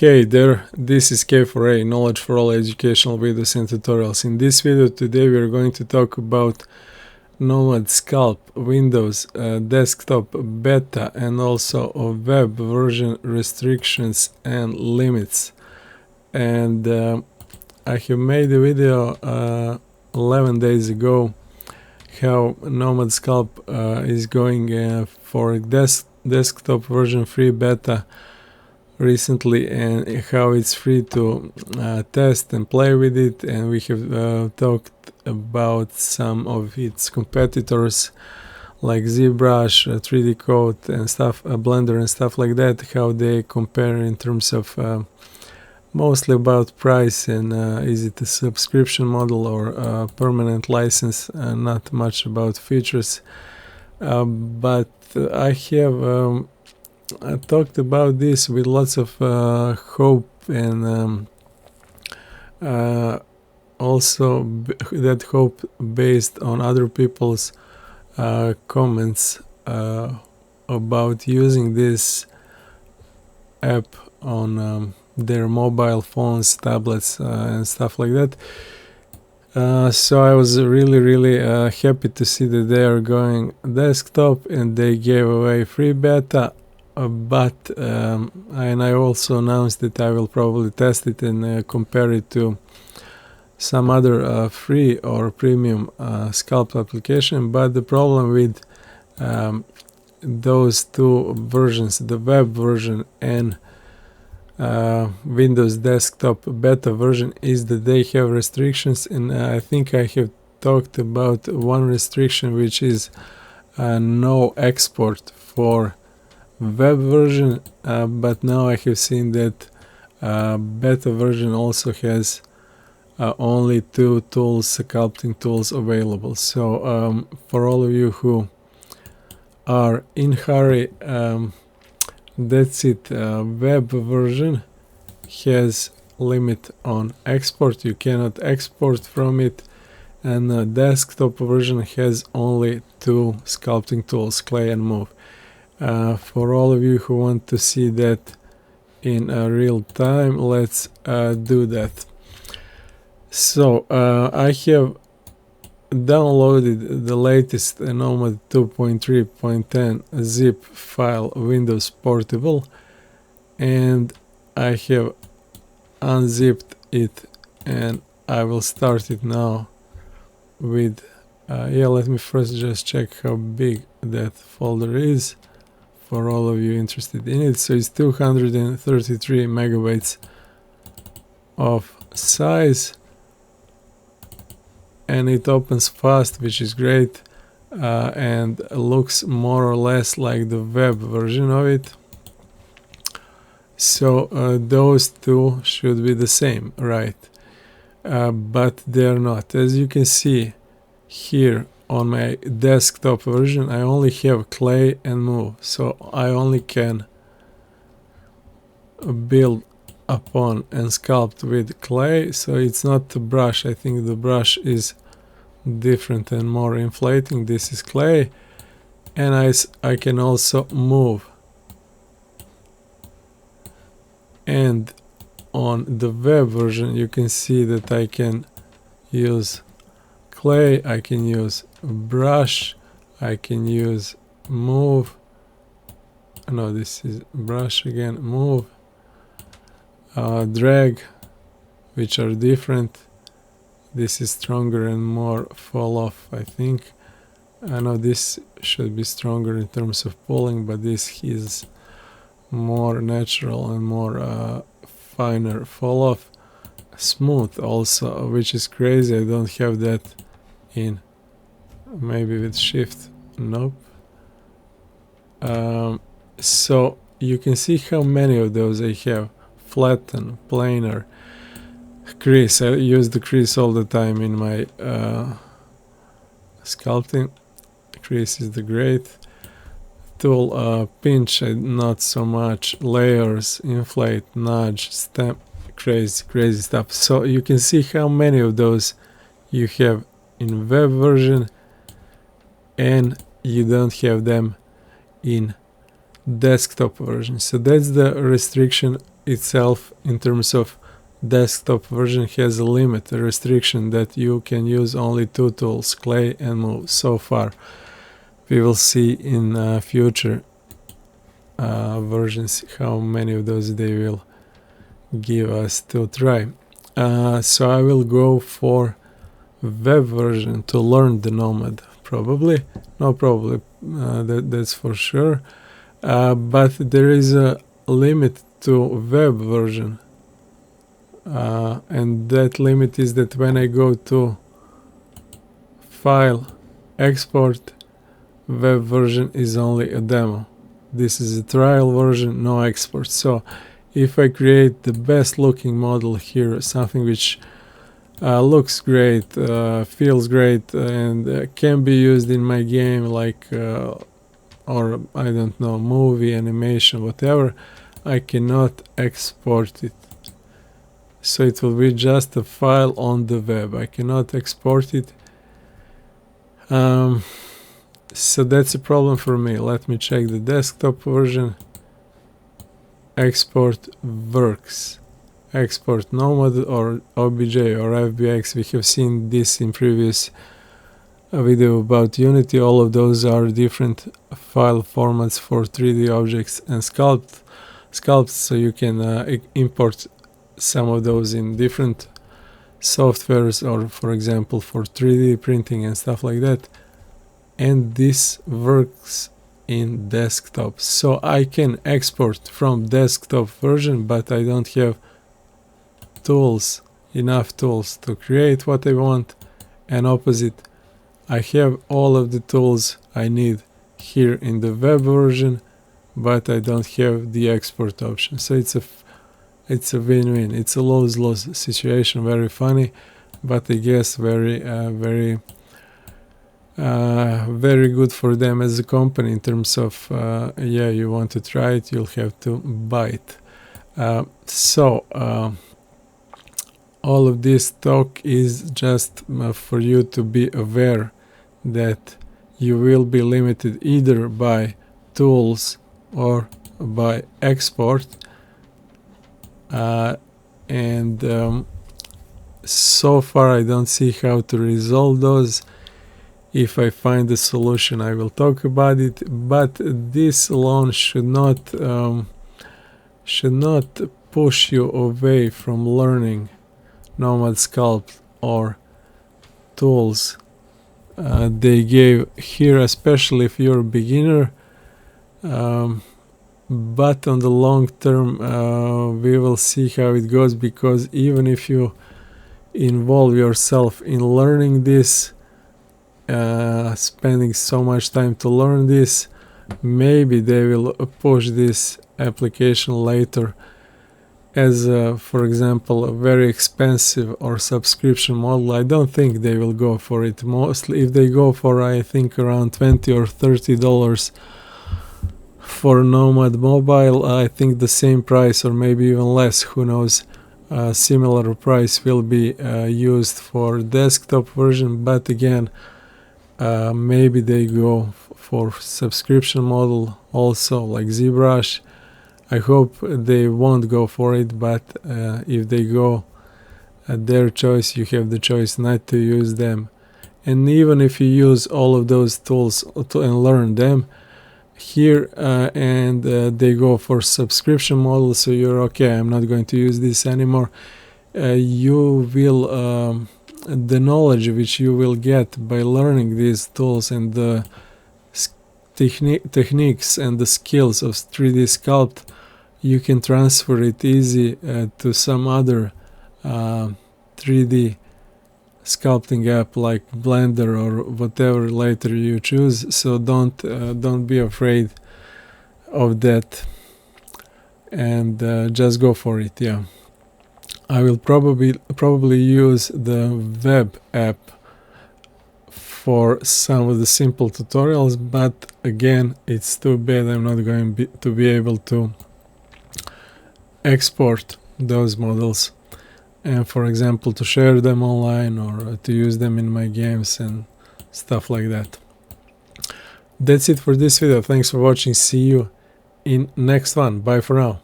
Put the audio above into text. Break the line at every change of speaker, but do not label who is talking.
Hey there, this is K4A, Knowledge for All Educational Videos and Tutorials. In this video today we are going to talk about Nomad Sculpt, Windows, desktop beta and also web version restrictions and limits. And I have made a video 11 days ago how Nomad Sculpt is going for desktop version free beta recently, and how it's free to test and play with it, and we have talked about some of its competitors like ZBrush, 3D Code and stuff, Blender and stuff like that, how they compare in terms of mostly about price and is it a subscription model or a permanent license, not much about features, but I have I talked about this with lots of hope and also that hope based on other people's comments about using this app on their mobile phones, tablets and stuff like that. So I was really happy to see that they are going desktop and they gave away free beta. And I also announced that I will probably test it and compare it to some other free or premium Sculpt application. But the problem with those two versions, the web version and Windows desktop beta version, is that they have restrictions, and I think I have talked about one restriction, which is no export for web version, but now I have seen that beta version also has only two tools, sculpting tools available. So for all of you who are in hurry, that's it. Web version has limit on export, you cannot export from it, and desktop version has only two sculpting tools, clay and move. For all of you who want to see that in real time, let's do that. So I have downloaded the latest Nomad 2.3.10 zip file, Windows Portable, and I have unzipped it, and I will start it now with let me first just check how big that folder is for all of you interested in it. So it's 233 megabytes of size, and it opens fast, which is great, and looks more or less like the web version of it. So those two should be the same, right? But they're not. As you can see here on my desktop version, I only have clay and move, so I only can build upon and sculpt with clay. So it's not the brush, I think the brush is different and more inflating. This is clay, and I can also move. And on the web version you can see that I can use clay, I can use brush, I can use move, no, this is brush again, move, drag, which are different. This is stronger and more fall off, I think. I know this should be stronger in terms of pulling, but this is more natural and more finer fall off. Smooth also, which is crazy, I don't have that in, maybe with shift, nope. So you can see how many of those I have. Flatten, planar, crease. I use the crease all the time in my sculpting. Crease is the great tool. Pinch, not so much. Layers, inflate, nudge, stamp, crazy stuff. So you can see how many of those you have in web version, and you don't have them in desktop version. So that's the restriction itself in terms of desktop version has a limit, a restriction that you can use only two tools, clay and move. So far, we will see in future versions how many of those they will give us to try. So I will go for web version to learn the Nomad. Probably, that's for sure. But there is a limit to web version, and that limit is that when I go to file, export, web version is only a demo. This is a trial version, no export. So if I create the best looking model here, something which looks great, feels great, and can be used in my game, like or I don't know, movie, animation, whatever, I cannot export it. So it will be just a file on the web. I cannot export it. So that's a problem for me. Let me check the desktop version. Export works. Export Nomad or OBJ or FBX. We have seen this in previous video about Unity. All of those are different file formats for 3D objects and Sculpt, so you can import some of those in different softwares, or for example for 3D printing and stuff like that. And this works in desktop, so I can export from desktop version, but I don't have enough tools to create what I want. And opposite, I have all of the tools I need here in the web version, but I don't have the export option. So it's a win-win. It's a lose-lose situation. Very funny, but I guess very good for them as a company in terms of yeah, you want to try it, you'll have to buy it. All of this talk is just for you to be aware that you will be limited either by tools or by export, and so far I don't see how to resolve those. If I find a solution, I will talk about it, but this alone should not push you away from learning Nomad, Sculpt, or tools they gave here, especially if you're a beginner. But on the long term, we will see how it goes, because even if you involve yourself in learning this, spending so much time to learn this, maybe they will push this application later as for example a very expensive or subscription model. I don't think they will go for it. Mostly if they go for, I think, around $20 or $30 for Nomad Mobile, I think the same price or maybe even less, who knows, similar price will be used for desktop version. But again, maybe they go for subscription model also, like ZBrush. I hope they won't go for it, but if they go at their choice, you have the choice not to use them. And even if you use all of those tools and learn them here, and they go for subscription model, so you're okay, I'm not going to use this anymore, you will the knowledge which you will get by learning these tools and the techniques and the skills of 3D Sculpt, you can transfer it easy to some other 3D sculpting app like Blender or whatever later you choose. So don't be afraid of that, and just go for it. Yeah, I will probably use the web app for some of the simple tutorials, but again, it's too bad I'm not going to be able to export those models and, for example, to share them online or to use them in my games and stuff like that. That's it for this video. Thanks for watching. See you in next one. Bye for now.